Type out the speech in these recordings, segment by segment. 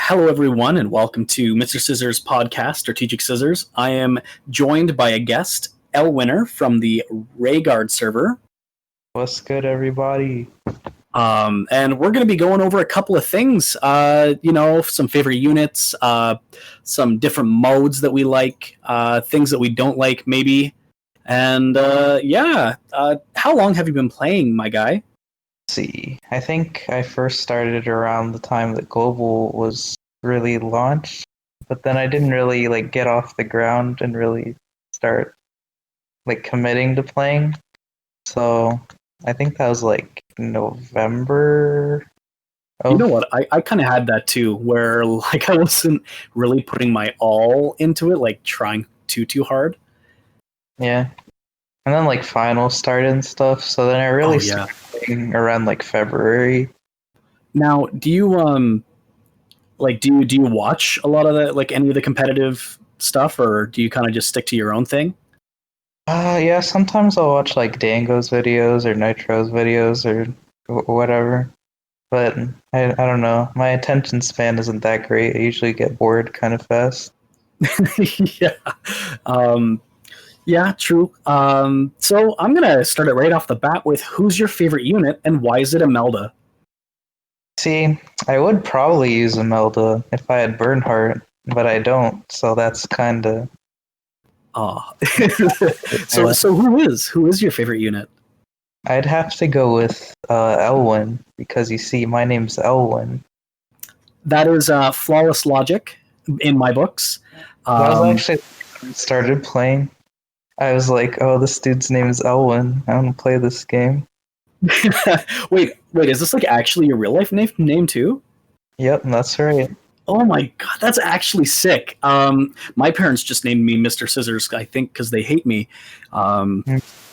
Hello, everyone, and welcome to Mr. Scissors podcast, Strategic Scissors. I am joined by a guest, Elwinner, from the Rhaegar server. What's good, everybody? And we're going to be going over a couple of things, some favorite units, some different modes that we like, things that we don't like, maybe. And how long have you been playing, my guy? See, I think I first started around the time that Global was really launched, but then I didn't really get off the ground and really start committing to playing. So I think that was November. You know what? I kind of had that too, where I wasn't really putting my all into it, trying too hard. Yeah. And then finals started and stuff, so then I really started playing around February. Now, do you do you watch a lot of the any of the competitive stuff, or do you kind of just stick to your own thing? Yeah, sometimes I'll watch Dango's videos or Nitro's videos or whatever. But I don't know. My attention span isn't that great. I usually get bored kind of fast. Yeah. Yeah, true. So I'm going to start it right off the bat with who's your favorite unit and why is it Imelda? See, I would probably use Imelda if I had Bernhardt, but I don't, so that's kind of... So who is your favorite unit? I'd have to go with Elwin, because you see, my name's Elwin. That is flawless logic in my books. That was actually when I started playing. I was like, oh, this dude's name is Elwin. I want to play this game. wait, is this actually your real life name too? Yep, that's right. Oh my god, that's actually sick. My parents just named me Mr. Scissors, I think, because they hate me.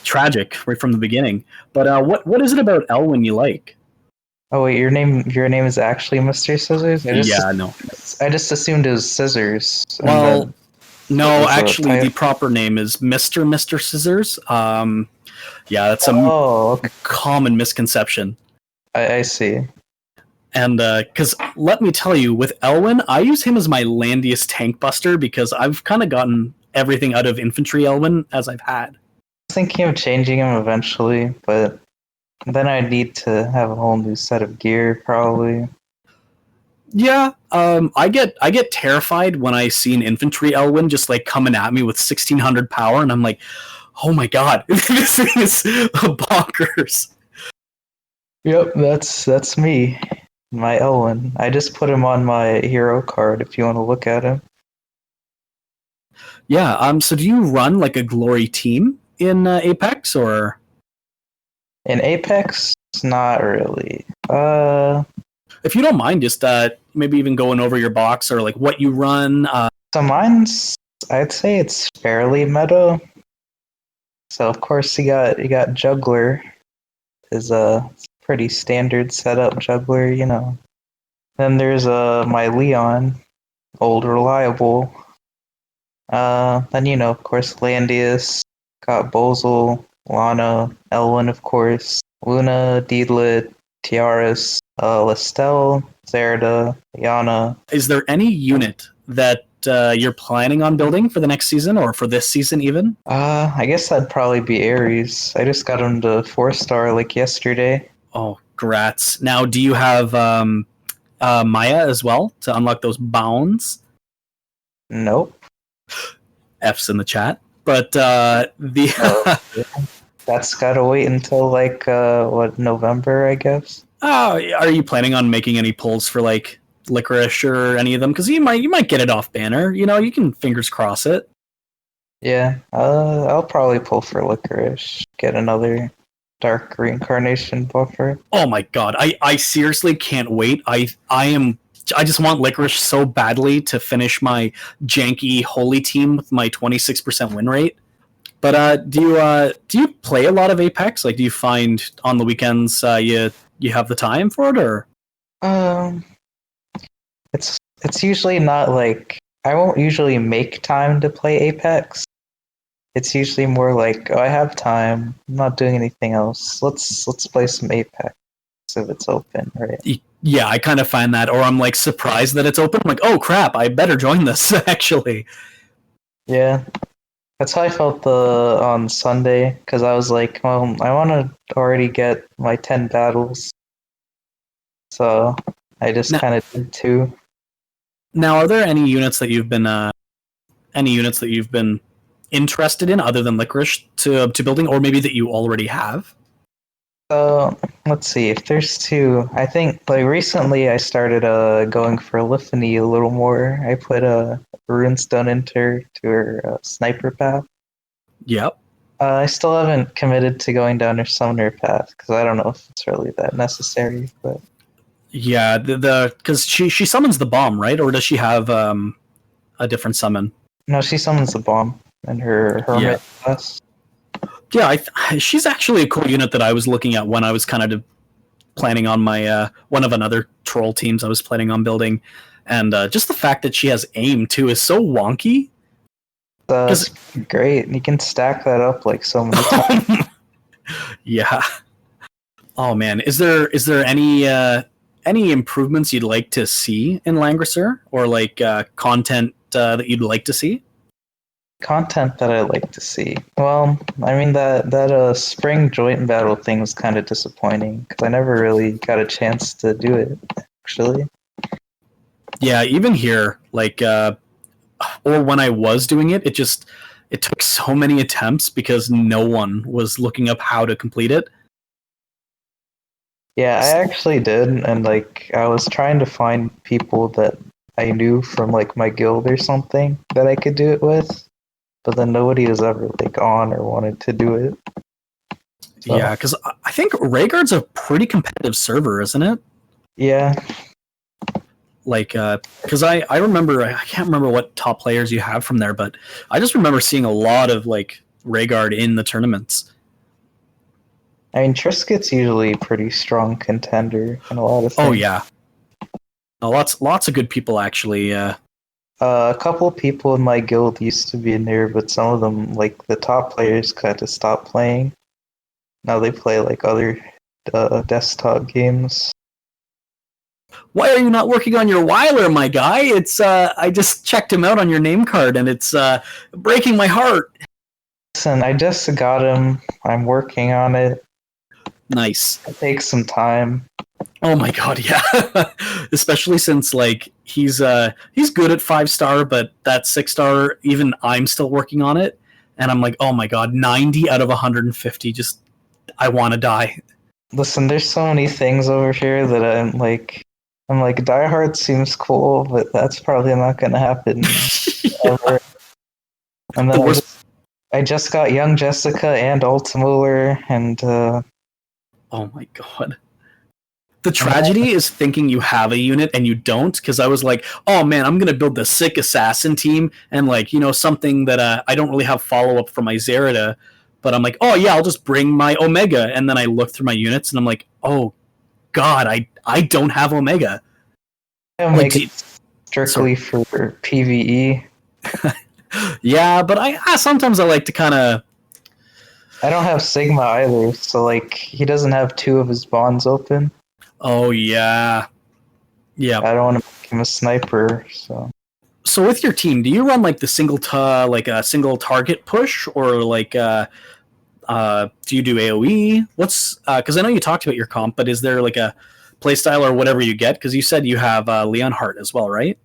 Tragic right from the beginning. But what is it about Elwin you like? Oh wait, your name is actually Mr. Scissors? No. I just assumed it was Scissors. Well, no, actually, the proper name is Mr. Scissors. That's a common misconception. I see. And because let me tell you, with Elwin, I use him as my landiest tank buster because I've kind of gotten everything out of infantry Elwin as I've had. I was thinking of changing him eventually, but then I'd need to have a whole new set of gear, probably. Yeah, I get terrified when I see an infantry Elwin just coming at me with 1600 power, and I'm like, oh my god, this thing is bonkers. Yep, that's me, my Elwin. I just put him on my hero card if you want to look at him. Yeah. So do you run a glory team in Apex or? In Apex, not really. If you don't mind, just maybe even going over your box or what you run. So mine's, I'd say it's fairly meta. So of course you got Juggler, is a pretty standard setup Juggler, you know. Then there's my Leon, old reliable. Then of course Landius, got Bozel, Lana, Elwin of course, Luna, Deedlit, Tiaras, Lestel, Zerda, Yana. Is there any unit that you're planning on building for the next season or for this season even? I guess that'd probably be Ares. I just got him to 4-star yesterday. Oh, grats. Now, do you have Maya as well to unlock those bounds? Nope. F's in the chat. But that's gotta wait until November, I guess. Are you planning on making any pulls for Licorice or any of them? Because you might get it off banner. You can fingers cross it. Yeah, I'll probably pull for Licorice. Get another Dark Reincarnation buffer. Oh my god, I seriously can't wait. I just want Licorice so badly to finish my janky holy team with my 26% win rate. But do you play a lot of Apex? Do you find on the weekends you have the time for it, or? It's usually not I won't usually make time to play Apex. It's usually more I have time. I'm not doing anything else. Let's play some Apex if it's open, right? Yeah, I kind of find that, or I'm like surprised that it's open. I'm like, oh crap, I better join this actually. Yeah, that's how I felt on Sunday because I was like, well, I want to already get my 10 battles, so I just Now, kind of did two. now, are there any units that you've been interested in other than licorice to building, or maybe that you already have? So let's see if there's two. I think like recently I started going for Liphany a little more. I put a runestone enter to her sniper path. Yep. I still haven't committed to going down her summoner path because I don't know if it's really that necessary. But Yeah, the because she summons the bomb, right? Or does she have a different summon? no, she summons the bomb in her Yeah. hermit class. Yeah, she's actually a cool unit that I was looking at when I was kind of planning on my one of another troll teams I was planning on building, and just the fact that she has aim too is so wonky. That's Because great. You can stack that up like so many times. yeah. Oh man, is there any improvements you'd like to see in Langrisser, or like content that you'd like to see? Content that I like to see. Well, I mean that spring joint battle thing was kind of disappointing because I never really got a chance to do it. Actually, Yeah, even here, like or when I was doing it, it took so many attempts because no one was looking up how to complete it. yeah, I actually did, and like I was trying to find people that I knew from like my guild or something that I could do it with, but then nobody was ever like on or wanted to do it. So Yeah, because I think Rhaegar's a pretty competitive server, isn't it? yeah, Like, because I remember, I can't remember what top players you have from there, but I just remember seeing a lot of like Rhaegar in the tournaments. I mean Triscuit's usually a pretty strong contender in a lot of Oh things. yeah, lots of good people actually. A couple of people in my guild used to be in there, but some of them, like the top players, kind of stopped playing. Now they play like other desktop games. Why are you not working on your Weiler, my guy? It's I just checked him out on your name card, and it's breaking my heart. Listen, I just got him. I'm working on it. Nice. It takes some time. Oh my god, yeah. Especially since like he's good at 5-star, but that 6-star, even I'm still working on it. And I'm like, oh my god, 90 out of 150, just I wanna die. Listen, there's so many things over here that I'm like, Die Hard seems cool, but that's probably not going to happen ever. And The then worst I just got Young Jessica and Ultimuller, and oh my god. The tragedy is thinking you have a unit and you don't, because I was like, oh man, I'm gonna build the sick assassin team and like, something that I don't really have follow up for my Zerida, but I'm like, oh yeah, I'll just bring my Omega, and then I look through my units and I'm like, oh god, I don't have Omega. I'll Like, make it strictly for PvE. yeah, but I sometimes I like to kind of. I don't have Sigma either, so like he doesn't have two of his bonds open. Oh yeah, yeah. I don't want to make him a sniper, so So with your team, do you run like the like a single target push, or like do you do AOE? What's because I know you talked about your comp, but is there like a playstyle or whatever you get? Because you said you have Leonhardt as well, right?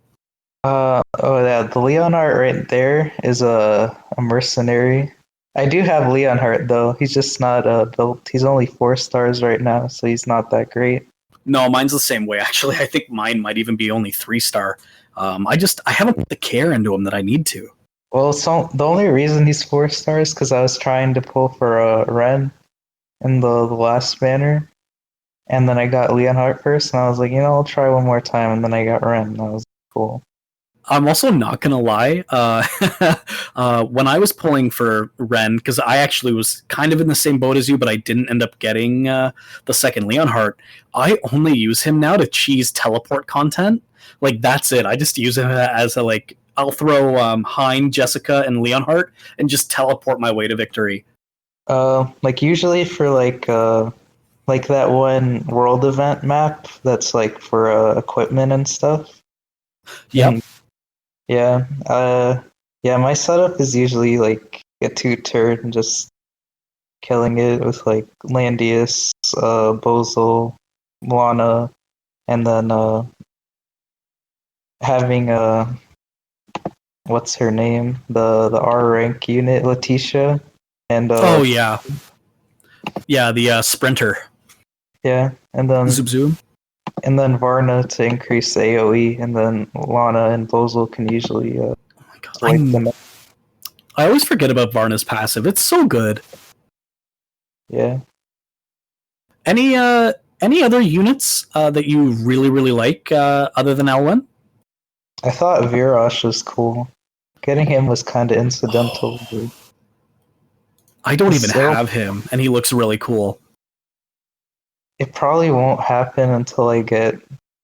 oh yeah, the Leonhardt right there is a mercenary. I do have Leonhardt though. He's just not built. He's only 4 stars right now, so he's not that great. No, mine's the same way. Actually, I think mine might even be only 3-star. I haven't put the care into him that I need to. Well, so the only reason he's 4 stars because I was trying to pull for a Ren in the last banner, and then I got Leonhardt first, and I was like, I'll try one more time, and then I got Ren. And that was cool. I'm also not gonna lie. When I was pulling for Ren, because I actually was kind of in the same boat as you, but I didn't end up getting the second Leonhardt. I only use him now to cheese teleport content. Like that's it. I just use him as a like. I'll throw Hein, Jessica, and Leonhardt, and just teleport my way to victory. Like usually for like Like that one world event map that's like for equipment and stuff. Yep. And yeah, my setup is usually like a two-turn, just killing it with like Landius, Bozal, Lana, and then having what's her name? The R rank unit, Letitia, and Oh yeah, yeah. The sprinter. yeah, and then Zoom zoom. Varna to increase the AOE, and then Lana and Bozal can usually Oh my god, wipe them. I always forget about Varna's passive. It's so good. Yeah. Any other units that you really like other than Elwin? I thought Virosh was cool. Getting him was kind of incidental. I don't even So have him, and he looks really cool. it probably won't happen until I get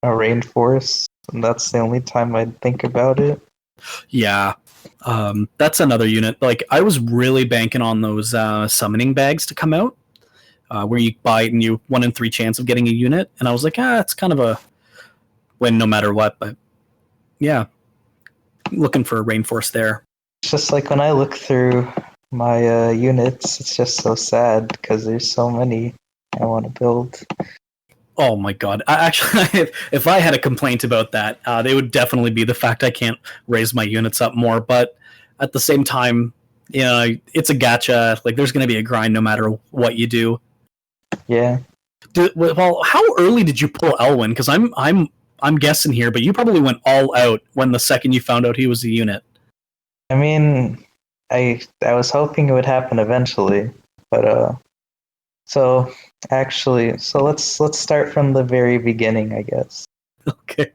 a rainforest, and that's the only time I'd think about it. Yeah, that's another unit. Like I was really banking on those summoning bags to come out, where you buy it and you 1 in 3 chance of getting a unit, and I was like, it's kind of a win no matter what. But yeah, looking for a rainforest there. It's just like when I look through my units, it's just so sad because there's so many I want to build. Oh my god! Actually, if I had a complaint about that, they would definitely be the fact I can't raise my units up more. But at the same time, it's a gacha. Like, there's going to be a grind no matter what you do. Yeah. Well, how early did you pull Elwin? Because I'm guessing here, but you probably went all out when the second you found out he was a unit. I mean, I was hoping it would happen eventually, but so let's start from the very beginning, I guess. Okay.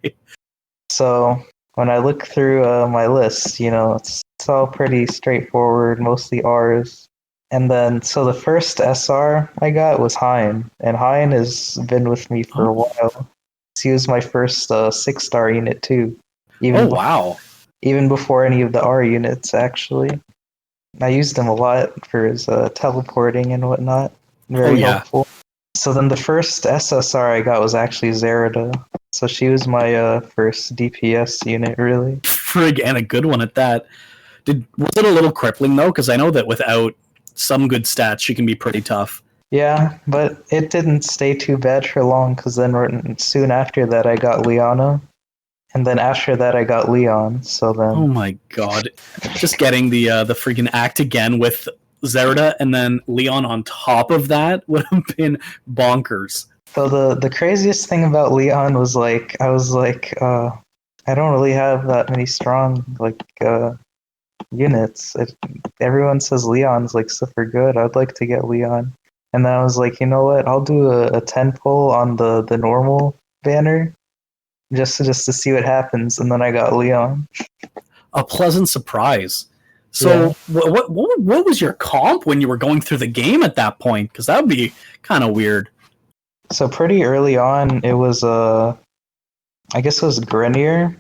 So when I look through my list, it's all pretty straightforward, mostly R's. And then, so the first SR I got was Hein, and Hein has been with me for a while. He was my first 6-star unit too. Wow. Even before any of the R units, actually. I used him a lot for his teleporting and whatnot. Very helpful. So then the first SSR I got was actually Zerida. So she was my first DPS unit, really. Frig, and a good one at that. Was it a little crippling though? Because I know that without some good stats, she can be pretty tough. Yeah, but it didn't stay too bad for long, because then soon after that I got Liana, and then after that I got Leon. So then, oh my god, just getting the freaking act again with Zerida and then Leon on top of that would have been bonkers. So the craziest thing about Leon was I was like, I don't really have that many strong units. Everyone says Leon's like super good. I'd like to get Leon. And then I was like, you know what? I'll do a 10 pull on the normal banner just to see what happens. And then I got Leon. A pleasant surprise. So yeah. What was your comp when you were going through the game at that point? Because that would be kind of weird. So pretty early on, it was I guess it was Grenier,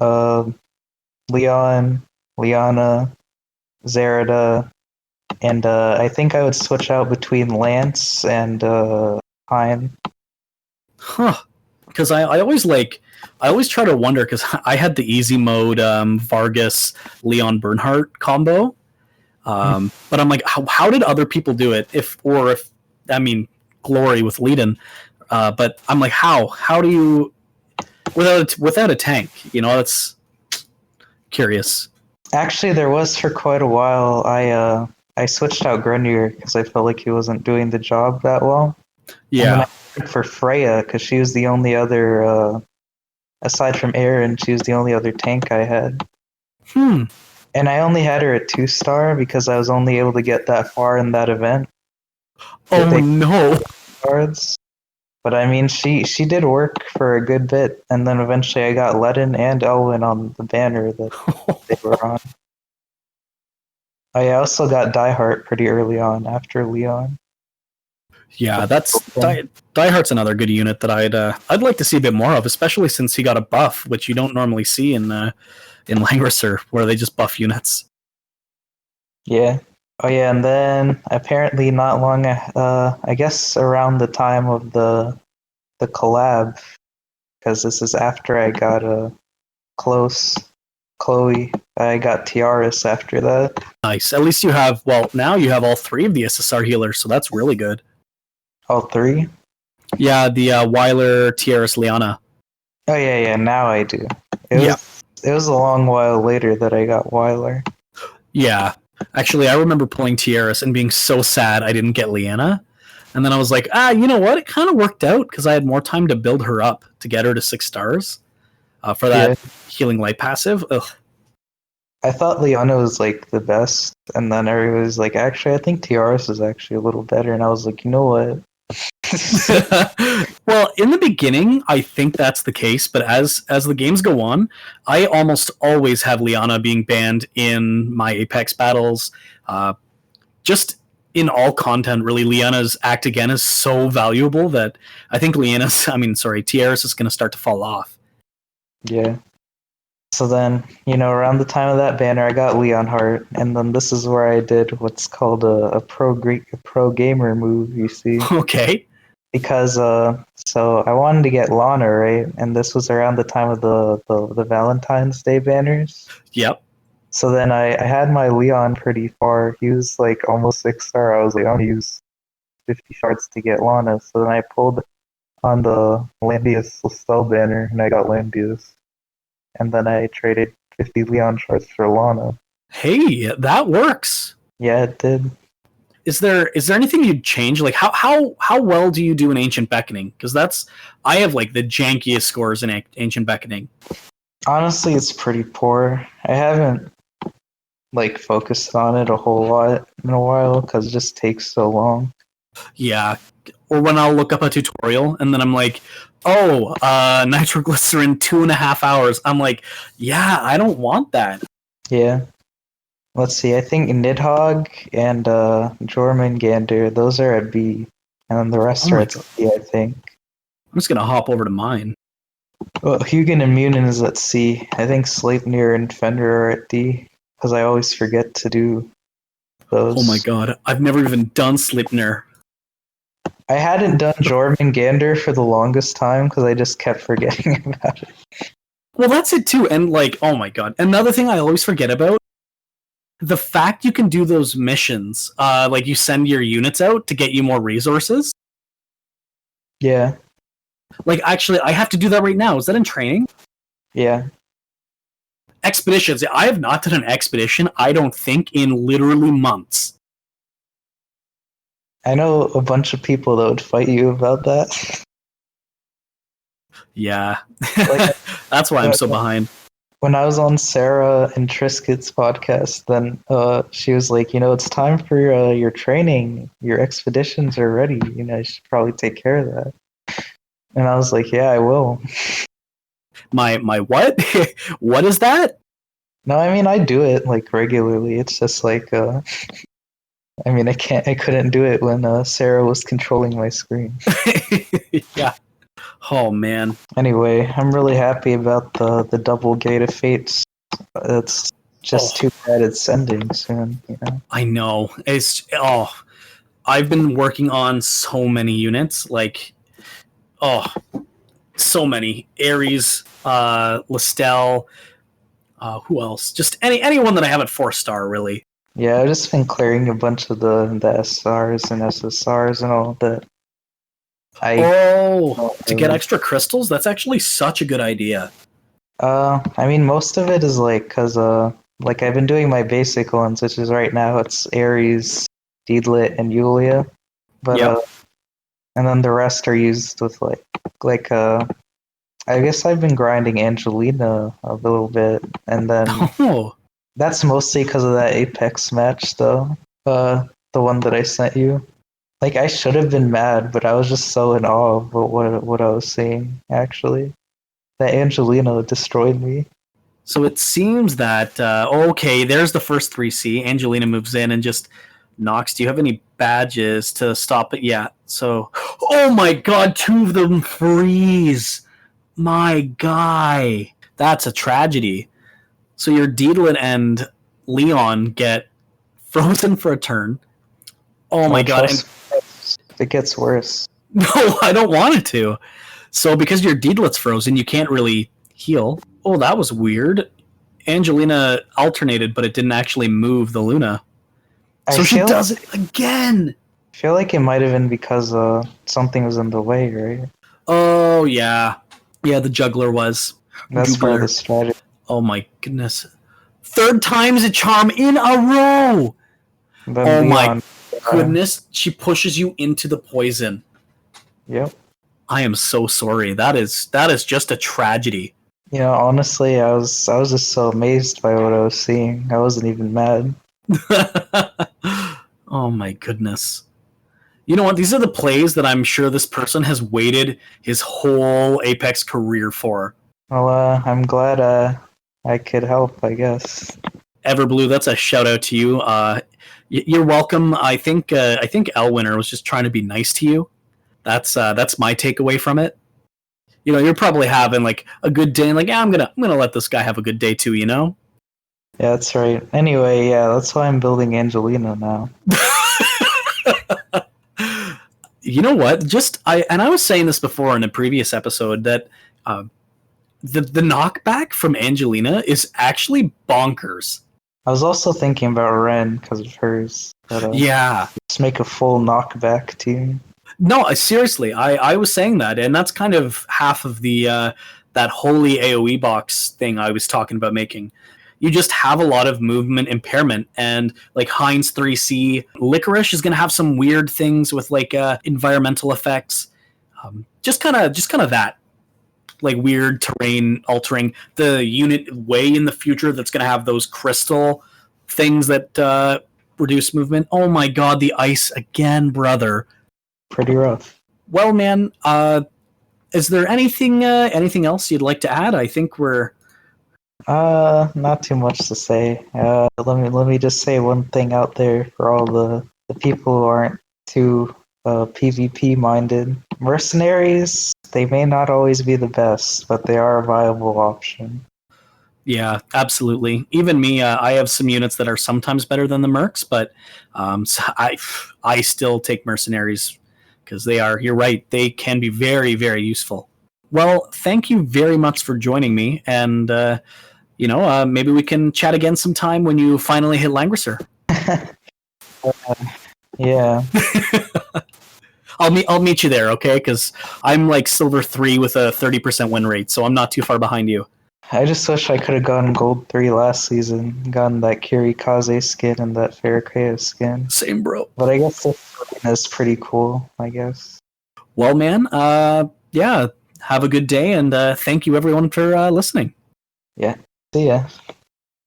Leon, Liana, Zerida, and I think I would switch out between Lance and Hein. Huh. Because I always try to wonder, because I had the easy mode Vargas Leon Bernhardt combo, but I'm like, how did other people do it? If Glory with Leiden, but I'm like, how do you without a tank? That's curious. Actually, there was for quite a while. I switched out Grenier because I felt like he wasn't doing the job that well. Yeah. And then I went for Freya because she was the only other, aside from Aaron, she was the only other tank I had. And I only had her at 2-star because I was only able to get that far in that event. Oh no! Cards. But I mean, she did work for a good bit, and then eventually I got Ledin and Elwin on the banner that they were on. I also got Diehard pretty early on after Leon. Yeah, that's Diehard's another good unit that I'd like to see a bit more of, especially since he got a buff, which you don't normally see in Langrisser, where they just buff units. Yeah, Oh yeah, and then apparently not long, I guess around the time of the collab, because this is after I got a close Chloe. I got Tiaris after that. Nice. At least you have, well, now you have all three of the SSR healers, so that's really good. All three? Yeah, the Weiler, Tiaris, Liana. Oh yeah, now I do. Yeah. It was a long while later that I got Weiler. Yeah. Actually, I remember pulling Tiaris and being so sad I didn't get Liana. And then I was like, you know what? It kind of worked out because I had more time to build her up to get her to 6 stars for that healing light passive. Ugh. I thought Liana was like the best, and then everybody was like, actually, I think Tiaris is actually a little better. And I was like, you know what? Well, in the beginning, I think that's the case, but as the games go on, I almost always have Liana being banned in my Apex battles. Just in all content, really, Liana's Act Again is so valuable that I think Tiaris is going to start to fall off. Yeah. So then, around the time of that banner, I got Leonhardt, and then this is where I did what's called a pro gamer move, you see. Okay. Because so I wanted to get Lana, right? And this was around the time of the Valentine's Day banners. Yep. So then I had my Leon pretty far. He was like almost 6-star. I was like, I'm gonna use 50 shards to get Lana. So then I pulled on the Lambius Lestelle banner, and I got Lambius. And then I traded 50 Leon shards for Lana. Hey, that works. Yeah, it did. Is there anything you'd change? Like how well do you do in Ancient Beckoning? Because I have like the jankiest scores in Ancient Beckoning. Honestly, it's pretty poor. I haven't like focused on it a whole lot in a while because it just takes so long. Yeah. Or when I'll look up a tutorial and then I'm like, nitroglycerin 2.5 hours. I'm like, yeah, I don't want that. Yeah. Let's see, I think Nidhogg and Jormungandr, those are at B. And then the rest are at C, I think. I'm just going to hop over to mine. Well, Hugin and Munin is at C. I think Sleipnir and Fender are at D. Because I always forget to do those. Oh my god, I've never even done Sleipnir. I hadn't done Jormungandr for the longest time because I just kept forgetting about it. Well, that's it too. And like, oh my god. Another thing I always forget about, the fact you can do those missions, like you send your units out to get you more resources. Yeah. Like, actually, I have to do that right now. Is that in training? Yeah. Expeditions. I have not done an expedition, I don't think, in literally months. I know a bunch of people that would fight you about that. Yeah. That's why I'm so behind. When I was on Sarah and Triscuit's podcast, then she was like, it's time for your training. Your expeditions are ready. You should probably take care of that. And I was like, yeah, I will. My what? What is that? No, I mean, I do it like regularly. It's just like, I couldn't do it when Sarah was controlling my screen. Yeah. Oh man. Anyway, I'm really happy about the double Gate of Fates. It's just too bad it's ending soon. I know. I've been working on so many units, like so many. Ares, Lestelle, who else? Just anyone that I have at 4-star, really. Yeah, I've just been clearing a bunch of the SRs and SSRs and all that. To get extra crystals? That's actually such a good idea. Most of it is because like I've been doing my basic ones, which is right now it's Ares, Deedlit, and Yulia. But and then the rest are used with I guess I've been grinding Angelina a little bit, and then that's mostly because of that Apex match, though. The one that I sent you. Like, I should have been mad, but I was just so in awe of what I was seeing, actually. That Angelina destroyed me. So it seems that, there's the first 3C. Angelina moves in and just knocks. Do you have any badges to stop it? Yeah. So, oh my god, 2 of them freeze. My guy. That's a tragedy. So your Deedlit and Leon get frozen for a turn. Oh my god! And It gets worse. no, I don't want it to. So because your Deedlet's frozen, you can't really heal. Oh, that was weird. Angelina alternated, but it didn't actually move the Luna. So she does it again. I feel like it might have been because something was in the way, right? Oh, yeah. Yeah, the juggler was. That's part of the strategy. Oh my goodness. Third time's a charm in a row! Oh my goodness. She pushes you into the poison. Yep. I am so sorry. That is just a tragedy. You know, honestly, I was just so amazed by what I was seeing. I wasn't even mad. Oh my goodness. You know what? These are the plays that I'm sure this person has waited his whole Apex career for. Well, I'm glad I could help, I guess. Everblue, that's a shout out to you. You're welcome. I think Elwinner was just trying to be nice to you. That's my takeaway from it. You know, you're probably having like a good day, and like, yeah, I'm gonna let this guy have a good day too. You know? Yeah, that's right. Anyway, yeah, that's why I'm building Angelina now. You know what? I was saying this before in a previous episode that the knockback from Angelina is actually bonkers. I was also thinking about Ren because of hers. But, yeah. Just make a full knockback team. No, seriously, I was saying that, and that's kind of half of the that holy AoE box thing I was talking about making. You just have a lot of movement impairment, and like Heinz 3C, Licorice is going to have some weird things with like environmental effects. Just kind of that, like weird terrain altering. The unit way in the future that's going to have those crystal things that reduce movement. Oh my god, the ice again, brother. Pretty rough. Well, man, is there anything else you'd like to add? I think we're not too much to say. Let me just say one thing out there for all the people who aren't too PvP minded. Mercenaries, they may not always be the best, but they are a viable option. Yeah, absolutely. Even me, I have some units that are sometimes better than the mercs, but so I still take mercenaries because they are. You're right; they can be very, very useful. Well, thank you very much for joining me, and maybe we can chat again sometime when you finally hit Langrisser. Yeah. I'll meet you there, okay? Because I'm like silver 3 with a 30% win rate, so I'm not too far behind you. I just wish I could have gotten gold 3 last season, gotten that Kirikaze skin and that Farrakea skin. Same, bro. But I guess that's pretty cool, I guess. Well, man, yeah, have a good day, and thank you everyone for listening. Yeah, see ya.